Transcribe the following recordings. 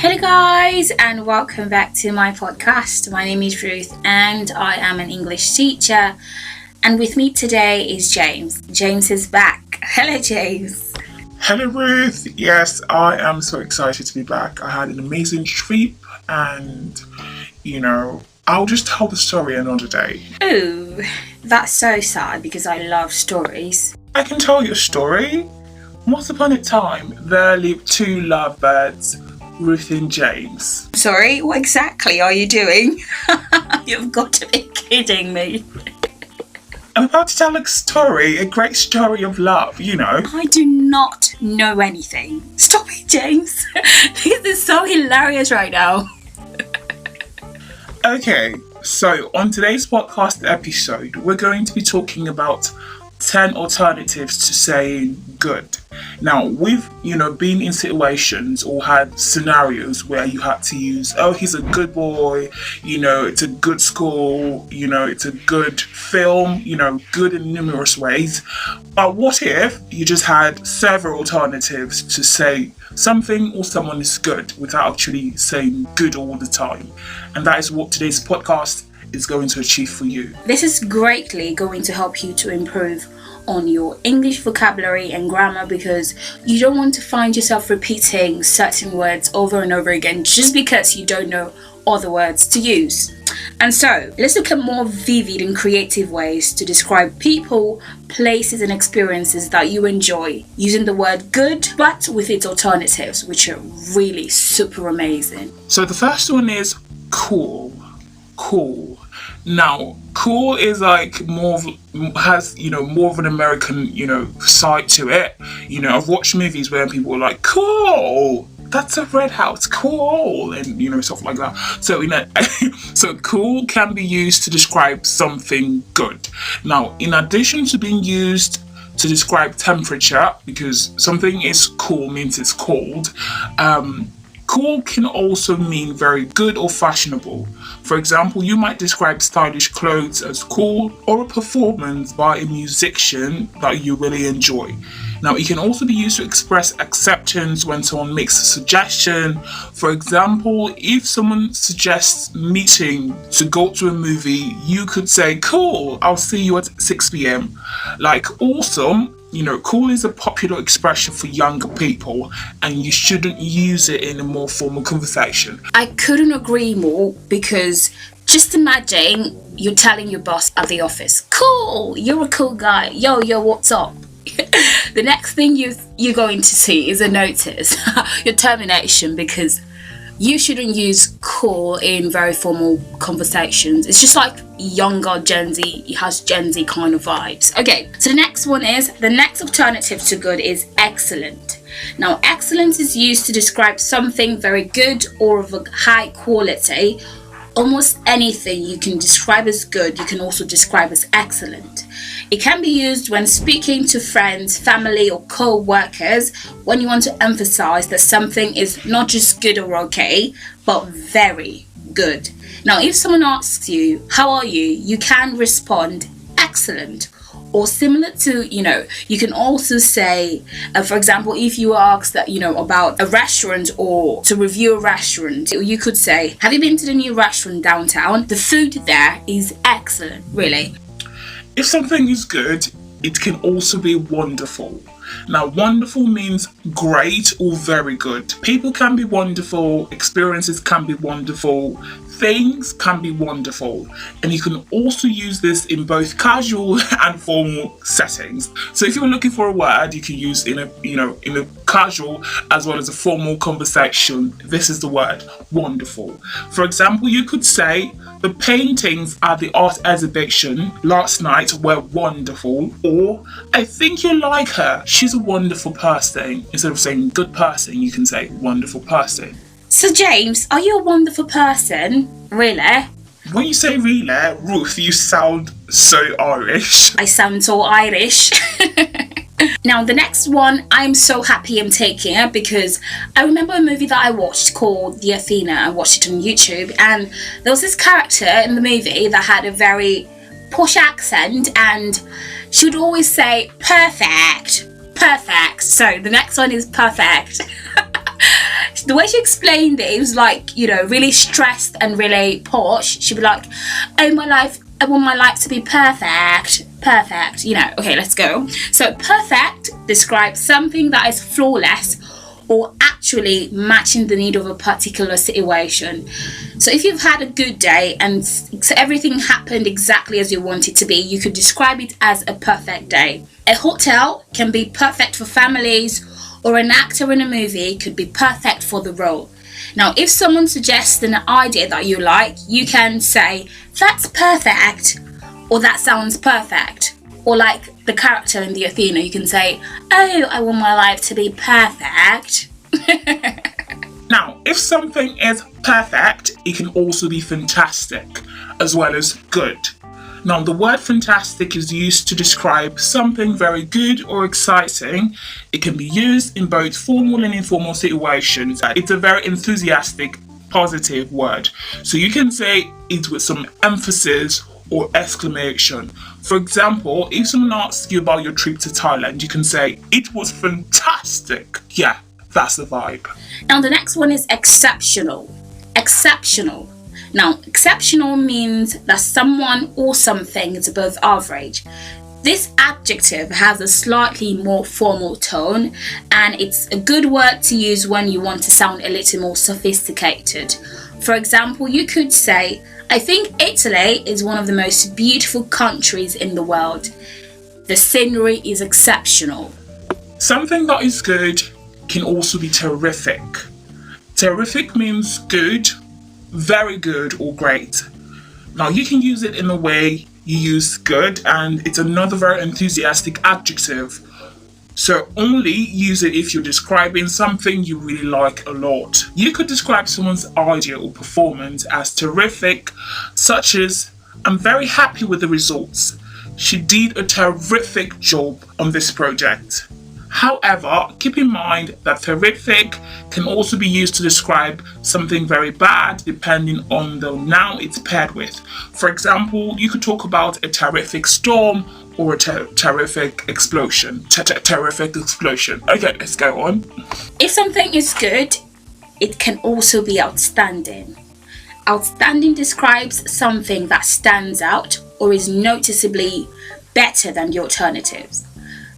Hello guys, and welcome back to my podcast. My name is Ruth and I am an English teacher, and with me today is James. James is back. Hello James. Hello Ruth. Yes, I am so excited to be back. I had an amazing trip and I'll just tell the story another day. Oh, that's so sad because I love stories. I can tell you a story. Once upon a time, there lived two lovebirds, Ruth and James. Sorry, what exactly are you doing? You've got to be kidding me. I'm about to tell a great story of love, I do not know anything. Stop it, James. This is so hilarious right now. Okay, so on today's podcast episode, we're going to be talking about 10 alternatives to saying good. Now, we've, been in situations or had scenarios where you had to use, oh, he's a good boy, it's a good school, it's a good film, good in numerous ways. But what if you just had several alternatives to say something or someone is good without actually saying good all the time? And that is what today's podcast is going to achieve for you. This is greatly going to help you to improve on your English vocabulary and grammar, because you don't want to find yourself repeating certain words over and over again just because you don't know other words to use. And so let's look at more vivid and creative ways to describe people, places and experiences that you enjoy using the word good but with its alternatives, which are really super amazing. So the first one is cool. Now, cool is like more of an American, side to it. I've watched movies where people are like, cool, that's a red house, cool, and stuff like that. So so cool can be used to describe something good. Now, in addition to being used to describe temperature, because something is cool means it's cold, cool can also mean very good or fashionable. For example, you might describe stylish clothes as cool, or a performance by a musician that you really enjoy. Now, it can also be used to express acceptance when someone makes a suggestion. For example, if someone suggests meeting to go to a movie, you could say, cool, I'll see you at 6 p.m. Like awesome. Cool is a popular expression for younger people, and you shouldn't use it in a more formal conversation. I couldn't agree more, because just imagine you're telling your boss at the office, cool, you're a cool guy, yo, what's up? The next thing you're going to see is a notice, your termination, because you shouldn't use cool in very formal conversations. It's just like younger Gen Z. It has Gen Z kind of vibes. Okay, so the next alternative to good is excellent. Now, excellent is used to describe something very good or of a high quality. Almost anything you can describe as good, you can also describe as excellent. It can be used when speaking to friends, family, or co-workers when you want to emphasize that something is not just good or okay, but very good. Now, if someone asks you, how are you? You can respond, excellent. Or similar to, you can also say, for example, if you ask that, about a restaurant or to review a restaurant, you could say, have you been to the new restaurant downtown? The food there is excellent, really. If something is good, it can also be wonderful. Now, wonderful means great or very good. People can be wonderful, experiences can be wonderful, things can be wonderful, and you can also use this in both casual and formal settings. So if you're looking for a word you can use in a casual as well as a formal conversation, this is the word wonderful. For example, you could say, the paintings at the art exhibition last night were wonderful, or I think you like her, she's a wonderful person. Instead of saying good person, you can say wonderful person. So James, are you a wonderful person? Really? When you say really, Ruth, you sound so Irish. I sound so Irish. Now, the next one, I'm so happy I'm taking it, because I remember a movie that I watched called The Athena. I watched it on YouTube, and there was this character in the movie that had a very posh accent, and she would always say, perfect. So the next one is perfect. the way she explained it, it was like, you know, really stressed and really posh. She'd be like, oh, my life, I want my life to be perfect. Perfect, you know. Okay, let's go. So perfect describes something that is flawless or actually matching the need of a particular situation. So if you've had a good day and so everything happened exactly as you want it to be, you could describe it as a perfect day. A hotel can be perfect for families, or an actor in a movie could be perfect for the role. Now, if someone suggests an idea that you like, you can say, that's perfect, or that sounds perfect. Or like the character in the Athena, you can say, oh, I want my life to be perfect. Now, if something is perfect, it can also be fantastic, as well as good. Now, the word fantastic is used to describe something very good or exciting. It can be used in both formal and informal situations. It's a very enthusiastic, positive word. So you can say it with some emphasis or exclamation. For example, if someone asks you about your trip to Thailand, you can say, it was fantastic. Yeah, that's the vibe. Now, the next one is exceptional. Exceptional. Now, exceptional means that someone or something is above average. This adjective has a slightly more formal tone, and it's a good word to use when you want to sound a little more sophisticated. For example, you could say, I think Italy is one of the most beautiful countries in the world. The scenery is exceptional. Something that is good can also be terrific. Terrific means good, very good, or great. Now, you can use it in a way you use good, and it's another very enthusiastic adjective. So only use it if you're describing something you really like a lot. You could describe someone's idea or performance as terrific, such as, I'm very happy with the results. She did a terrific job on this project. However, keep in mind that terrific can also be used to describe something very bad depending on the noun it's paired with. For example, you could talk about a terrific storm or a terrific explosion. Terrific explosion. Okay, let's go on. If something is good, it can also be outstanding. Outstanding describes something that stands out or is noticeably better than the alternatives.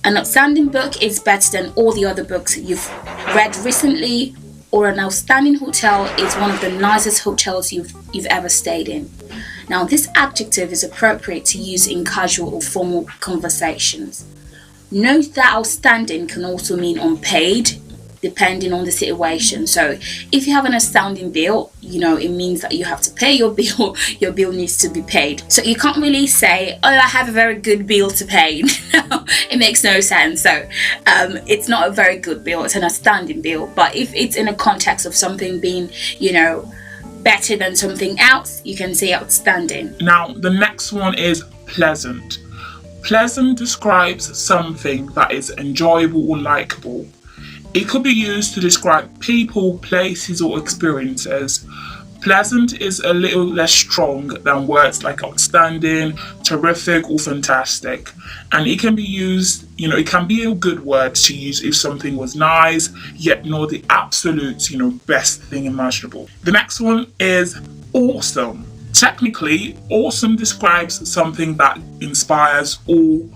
An outstanding book is better than all the other books you've read recently, or an outstanding hotel is one of the nicest hotels you've ever stayed in. Now, this adjective is appropriate to use in casual or formal conversations. Note that outstanding can also mean unpaid, depending on the situation. So if you have an outstanding bill, you know, it means that you have to pay your bill. Your bill needs to be paid. So you can't really say, oh, I have a very good bill to pay. It makes no sense. So it's not a very good bill, it's an outstanding bill. But if it's in a context of something being, you know, better than something else, you can say outstanding. Now, the next one is pleasant. Pleasant describes something that is enjoyable or likable. It could be used to describe people, places, or experiences. Pleasant is a little less strong than words like outstanding, terrific, or fantastic. And it can be used, you know, it can be a good word to use if something was nice, yet not the absolute, you know, best thing imaginable. The next one is awesome. Technically, awesome describes something that inspires awe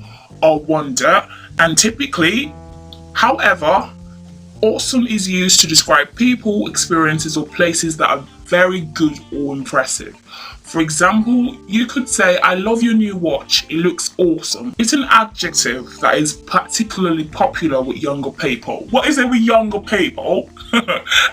or wonder, and typically, however, awesome is used to describe people, experiences, or places that are very good or impressive. For example, you could say, I love your new watch, it looks awesome. It's an adjective that is particularly popular with younger people. What is it with younger people?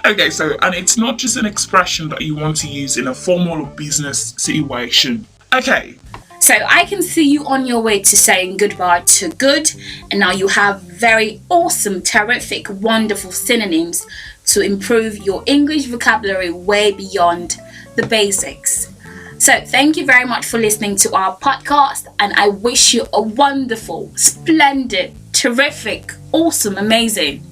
Okay, so, and it's not just an expression that you want to use in a formal or business situation. Okay. So I can see you on your way to saying goodbye to good, and now you have very awesome, terrific, wonderful synonyms to improve your English vocabulary way beyond the basics. So thank you very much for listening to our podcast, and I wish you a wonderful, splendid, terrific, awesome, amazing,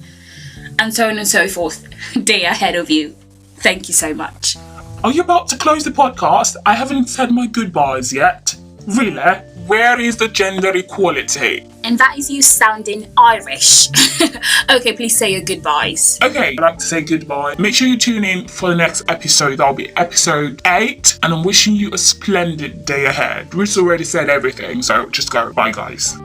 and so on and so forth day ahead of you. Thank you so much. Are you about to close the podcast? I haven't said my goodbyes yet. Really? Where is the gender equality? And that is you sounding Irish. Okay, please say your goodbyes. Okay, I'd like to say goodbye. Make sure you tune in for the next episode. That'll be episode 8. And I'm wishing you a splendid day ahead. Ruth already said everything, so just go. Bye, guys.